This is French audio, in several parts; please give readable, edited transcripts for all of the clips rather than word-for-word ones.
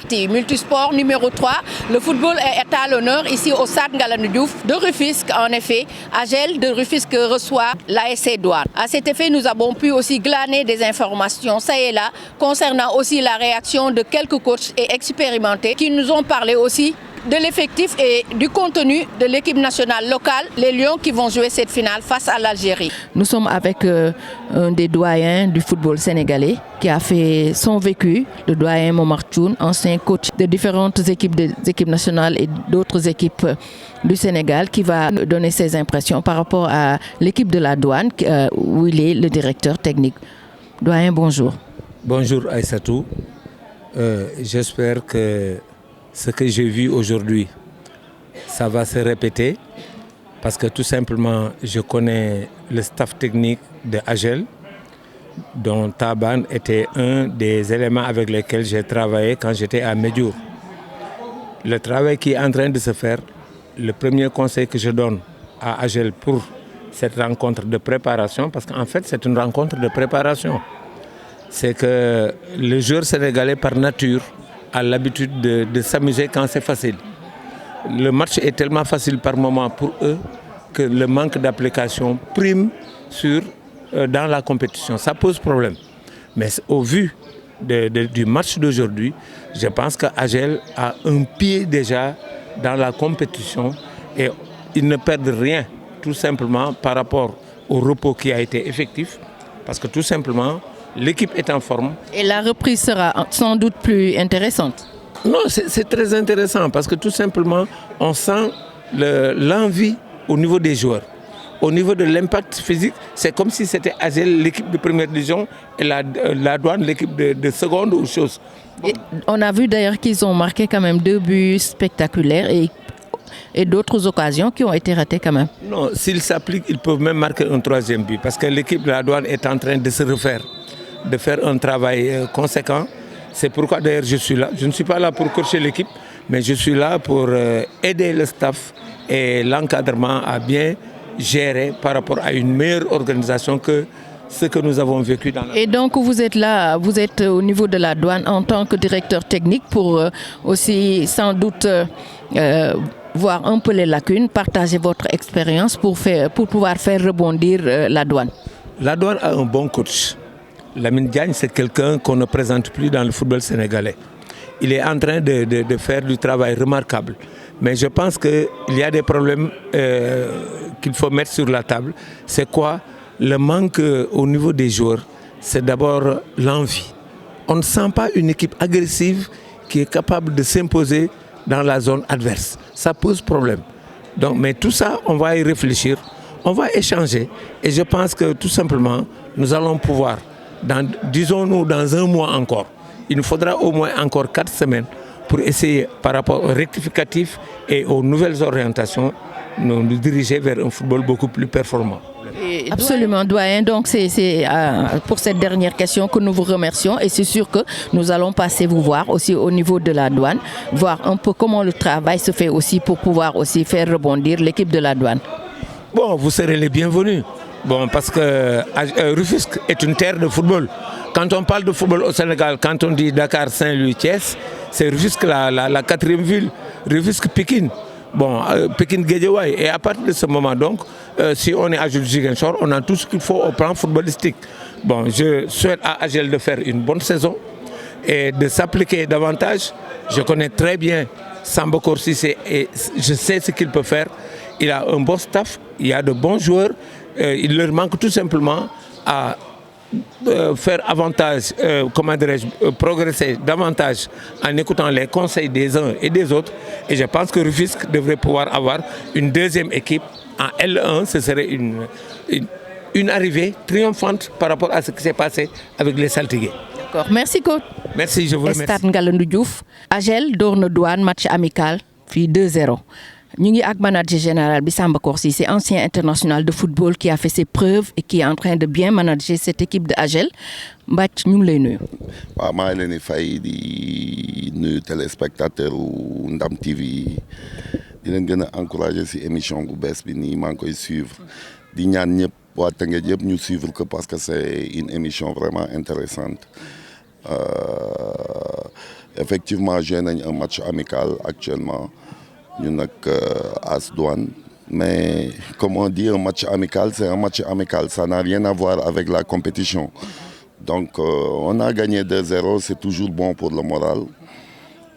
partie. Multisport numéro 3, le football est à l'honneur ici au Stade Ngalandou Diouf de Rufisque. En effet, AGEL de Rufisque reçoit l'ASC Douanes. À cet effet, nous avons pu aussi glaner des informations, ça et là, concernant aussi la réaction de quelques coachs et expérimentés qui nous ont parlé aussi de l'effectif et du contenu de l'équipe nationale locale, les Lions qui vont jouer cette finale face à l'Algérie. Nous sommes avec un des doyens du football sénégalais qui a fait son vécu, le doyen Momar Thioune, ancien coach de différentes équipes, des équipes nationales et d'autres équipes du Sénégal, qui va donner ses impressions par rapport à l'équipe de la Douane où il est le directeur technique. Doyen, bonjour. Bonjour Aïssatou. J'espère que ce que j'ai vu aujourd'hui, ça va se répéter parce que tout simplement, je connais le staff technique de AGEL, dont Taban était un des éléments avec lesquels j'ai travaillé quand j'étais à Médiour. Le travail qui est en train de se faire, le premier conseil que je donne à AGEL pour cette rencontre de préparation, parce qu'en fait c'est une rencontre de préparation, c'est que le joueur sénégalais par nature a l'habitude de s'amuser quand c'est facile. Le match est tellement facile par moment pour eux que le manque d'application prime dans la compétition. Ça pose problème. Mais au vu du match d'aujourd'hui, je pense qu'AGEL a un pied déjà dans la compétition et ils ne perdent rien tout simplement par rapport au repos qui a été effectif. Parce que tout simplement, l'équipe est en forme. Et la reprise sera sans doute plus intéressante. Non, c'est très intéressant parce que tout simplement, on sent l'envie au niveau des joueurs. Au niveau de l'impact physique, c'est comme si c'était AGEL, l'équipe de première division, et la Douane, l'équipe de seconde ou chose. Et on a vu d'ailleurs qu'ils ont marqué quand même 2 buts spectaculaires et d'autres occasions qui ont été ratées quand même. Non, s'ils s'appliquent, ils peuvent même marquer un 3e but parce que l'équipe de la Douane est en train de se refaire, de faire un travail conséquent. C'est pourquoi d'ailleurs je suis là. Je ne suis pas là pour coacher l'équipe, mais je suis là pour aider le staff et l'encadrement à bien gérer par rapport à une meilleure organisation que ce que nous avons vécu dans la... Et donc vous êtes là, vous êtes au niveau de la Douane en tant que directeur technique pour aussi sans doute voir un peu les lacunes, partager votre expérience pour pouvoir faire rebondir la Douane. La Douane a un bon coach. Lamine Diagne, c'est quelqu'un qu'on ne présente plus dans le football sénégalais. Il est en train de faire du travail remarquable. Mais je pense qu'il y a des problèmes qu'il faut mettre sur la table. C'est quoi? Le manque au niveau des joueurs, c'est d'abord l'envie. On ne sent pas une équipe agressive qui est capable de s'imposer dans la zone adverse. Ça pose problème. Donc, mais tout ça, on va y réfléchir, on va échanger. Et je pense que tout simplement, nous allons pouvoir, disons-nous dans un mois encore, il nous faudra au moins encore 4 semaines pour essayer, par rapport aux rectificatifs et aux nouvelles orientations, nous diriger vers un football beaucoup plus performant. Absolument, doyen. Donc c'est pour cette dernière question que nous vous remercions et c'est sûr que nous allons passer vous voir aussi au niveau de la Douane, voir un peu comment le travail se fait aussi pour pouvoir aussi faire rebondir l'équipe de la Douane. Bon, vous serez les bienvenus. Bon, parce que Rufisque est une terre de football. Quand on parle de football au Sénégal, quand on dit Dakar, Saint-Louis, Thiès, c'est Rufisque la 4e ville, Rufisque Pikine. Bon, Pékin Guédiawaye. Et à partir de ce moment, donc, si on est à Ziguinchor, on a tout ce qu'il faut au plan footballistique. Bon, je souhaite à AGEL de faire une bonne saison et de s'appliquer davantage. Je connais très bien Samba Korsissé et je sais ce qu'il peut faire. Il a un bon staff, il y a de bons joueurs. Il leur manque tout simplement à faire avantage, progresser davantage en écoutant les conseils des uns et des autres. Et je pense que Rufisque devrait pouvoir avoir une 2e équipe en L1. Ce serait une arrivée triomphante par rapport à ce qui s'est passé avec les Saltigués. D'accord, merci coach. Merci, je vous remercie. Stade Ngalandou Diouf, AGEL door na Douane, match amical, puis 2-0. Ñu ngi ak manager général bi Samba Korsissé, c'est ancien international de football qui a fait ses preuves et qui est en train de bien manager cette équipe de AGEL. Mbacc ñu ngi lay nuyu. waaw maa ngi leen di fay di nuyu téléspectateur u Ndam TV di leen gën a encourager ci émission bu bees bi nii maa ngi koy suivre di ñaan ñëpp waa Tëngéej yëpp ñu suivre ko parce que c'est une émission vraiment intéressante effectivement joué nañ un match amical actuellement ñun ak AS Douanes mais comme on dit un match amical c'est un match amical ça n'a rien à voir avec la compétition donc on a gagné 2-0 c'est toujours bon pour le moral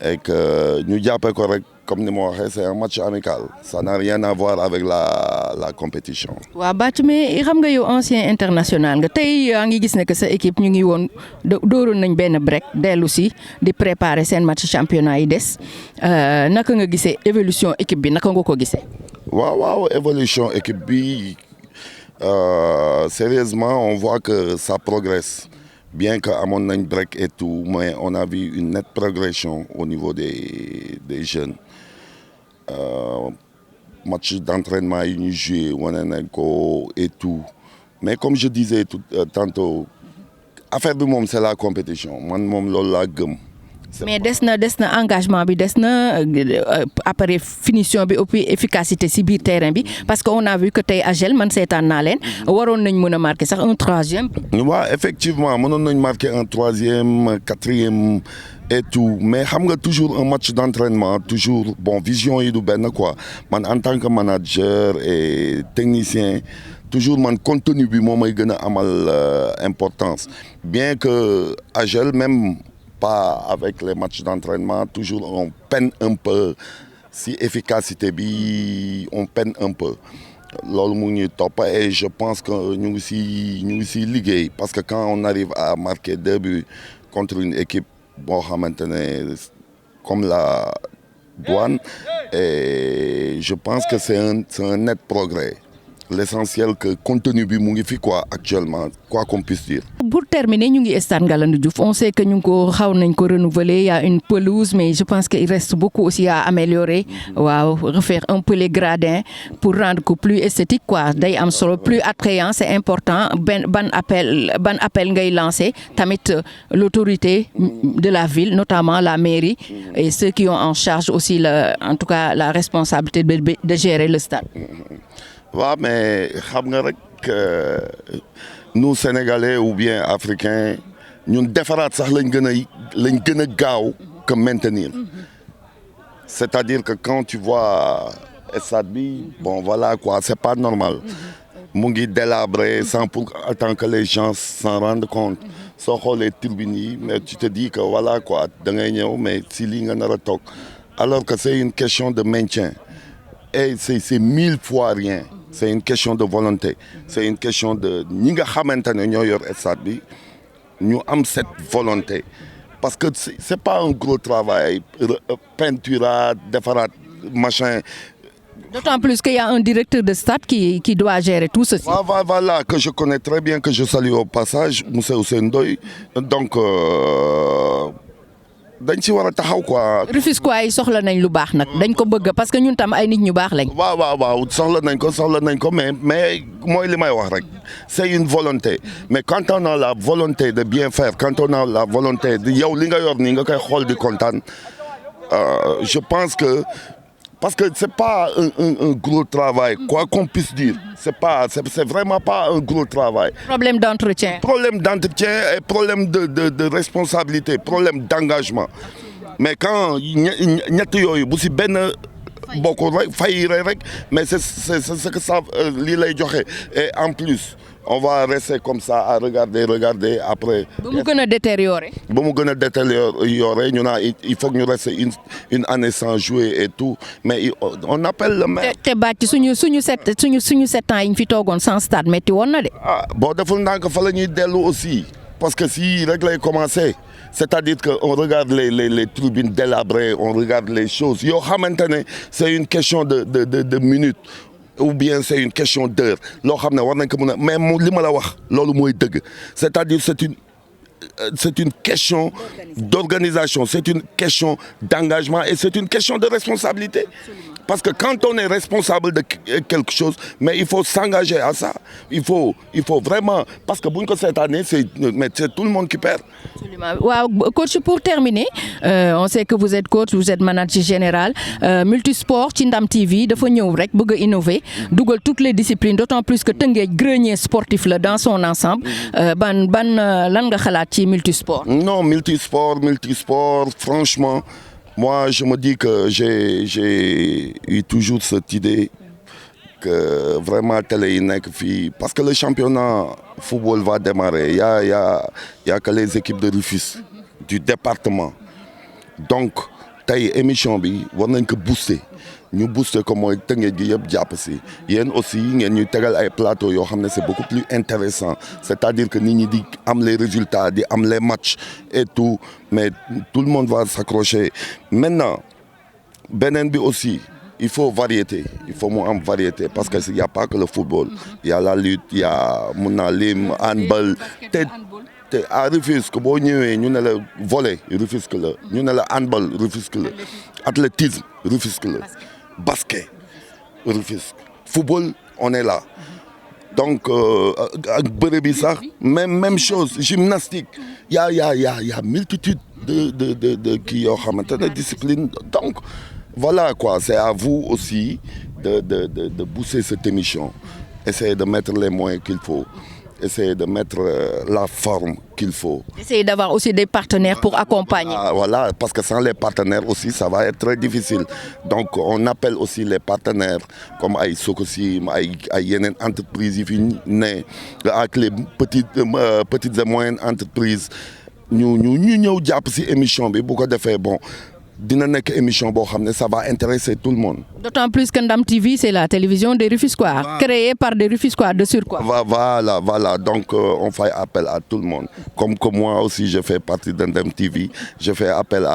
et que ñu jàppee ko rek comme ni ma waxee c'est un match amical ça n'a rien à voir avec la compétition. waaw Bathie mais xam nga yow ancien international nga tey yaa ngi gis ne que sa équipe ñu ngi woon dooroon nañ benn break dellu si di préparer seen match championnat yi des naka nga gisee évolution équipe bi naka nga ko gisee. waaw évolution équipe bi sérieusement on voit que ça progresse. Bien que amoon nañ break et tout mais on a vu une nette progression au niveau des jeunes match d'entraînement yi ñu joué wane nañ ko et tout mais comme je disais tantôt affaire bi moom c'est la compétition man moom loolu laa gëm. mais des na engagement bi des na après finition bi et puis efficacité si biir terrain bi parce que on a vu que tey AJEL man seetaan naa leen waroon nañ mën a marquer sax un troisième. waaw effectivement mënoon nañ marquer un troisième quatrième et tout mais xam nga toujours un match d'entraînement toujours bon vision yi du benn quoi man en tant que manager et technicien toujours man contenu bi moo may gën a amal importance bien que AJEL même. Pas avec les matchs d'entraînement toujours on peine un peu si efficacité bi on peine un peu loolu mu ngi topp et je pense que ñu ngi si liggéey parce que quand on arrive à marquer 2 buts contre une équipe boo xamante ne comme la Douane et je pense que c'est un net progrès. L'essentiel que contenu bi mu ngi fi quoi actuellement quoi qu'on puisse dire. Pour terminer ñu ngi stade Ngalandou Diouf on sait que ñu ngi ko xaw nañ ko renouveler il y a une pelouse mais je pense qu'il reste beaucoup aussi à améliorer waaw refaire un peu les gradins pour rendre ko plus esthétique quoi day am solo plus attrayant c'est important ban appel ngay lancer tamit l'autorité de la ville notamment la mairie et ceux qui ont en charge aussi en tout cas la responsabilité de gérer le stade. waaw mais xam nga rek nous Sénégalais ou bien Africains ñun defaraat sax lañ gën a gaaw que maintenir c'est-à-dire que quand tu vois stade bi bon voilà quoi c'est pas normal mu ngi délabré sans pour autant que les gens s'en rendent compte soo xoolee tribunes yi mais tu te dis que voilà quoi da ngay ñëw mais si lii nga nar a toog alors que c'est une question de maintien et c'est 1000 fois rien. C'est une question de volonté c'est une question de ñi nga xamante ne ñoo yor stade bi ñu am cette volonté parce que c'est pas un gros travail peinture defaraat machin. D'autant plus qu'il y a un directeur de stade qui doit gérer tout ceci. Voilà que je connais très bien que je salue au passage Moussa Ousseynou Ndoye donc. dañ ci war a taxaw quoi. Rufisquois yi soxla nañ lu baax nag dañ ko bëgg parce que ñun tam ay nit ñu baax lañ. waaw soxla nañ ko mais mooy li may wax rek c'est une volonté mais quand on a la volonté de bien faire quand on a la volonté de yow li nga yor nii nga koy xool di kontaan je pense que parce que c'est pas un gros travail quoi qu'on puisse dire c'est vraiment pas un gros travail. Problème d'entretien et problème de responsabilité problème d'engagement mais quand ñett yooyu bu si benn bokk rek fayire rek mais c'est ce que ça lii lay joxe et en plus on va rester comme ça à regarder après. ba mu gën a détériorer. ñu naan il faut que ñu rester une année sans jouer et tout mais on appelle le maire. te Bathie suñu 7 ans yi ñu fi toogoon sans stade metti woon na de. boo deful ndànk fa la ñuy dellu aussi parce que si rek lay commencer c'est-à-dire que on regarde les tribunes délabrées on regarde les choses yoo xamante ne c'est une question de minutes. ou bien c'est une question d'heure loo xam ne war nañ ko mën a mais li ma la wax loolu mooy dëgg c'est-à-dire c'est une question d'organisation c'est une question d'engagement et c'est une question de responsabilité parce que quand on est responsable de quelque chose mais il faut s'engager à ça, il faut vraiment, parce que buñ ko cette année c'est tout le monde qui perd. Absolument. Waaw coach, pour terminer, on sait que vous êtes coach, vous êtes manager général, multisport ci Ndam TV dafa ñëw rek bëgg a innover dugal toutes les disciplines, d'autant plus que Tëngéej grenier sportif la dans son ensemble. Ban lan nga xalaat ci multisport? Non, multisport, franchement, moi je me dis que j'ai eu toujours cette idée que vraiment télé yi nekk fii, parce que le championnat football va démarrer, il y a que les équipes de Rufisque du département, donc tey émission bi war nañ ko booster, ñu booster ko mooy Tëngéej gi yëpp jàpp si, yéen aussi ngeen ñuy tegal ay plateau yoo xam ne c'est beaucoup plus intéressant, c'est-à-dire que nit ñi di am les résultats, di am les matchs et tout, mais tout le monde va s'accrocher. Maintenant beneen bi aussi, il faut variété, il faut mu am variété, parce que il y a pas que le football, il y a la lutte, il y a mun naa lim handball, te à Rufisque boo ñëwee ñu ne la volley Rufisque la, ñu ne la handball Rufisque la, athlétisme Rufisque la, basket Rufisque, football on est là, donc ak bëre bi sax même chose, gymnastique, y a multitude de kii yoo xamante ne discipline, donc voilà quoi, c'est à vous aussi de booster cette émission, essayer de mettre les moyens qu'il faut, essayer de mettre la forme qu'il faut. Essayer d'avoir aussi des partenaires pour accompagner. Voilà, parce que sans les partenaires aussi, ça va être très difficile. Donc on appelle aussi les partenaires comme ay Sokosim, ay yeneen entreprises yi fi ne, ak les petites et moyennes entreprises, ñu ñëw jàpp ci émission bi, bu ko defee bon dina nekk émission boo xam ne ça va intéresser tout le monde. D'autant plus que Ndam TV c'est la télévision des Rufisquois, créée par des Rufisquois de surcroît. Voilà, donc on fait appel à tout le monde. Comme que moi aussi je fais partie de Ndam TV, je fais appel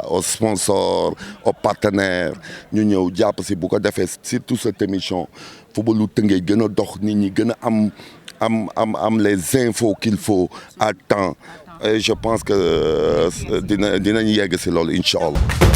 aux sponsors, aux partenaires, ñu ñëw jàpp si bu ko defee surtout cette émission footballu Tëngéej gën a dox, nit ñi gën a am les infos qu'il faut à temps. Et je pense que dinañ yegg si loolu incha allah.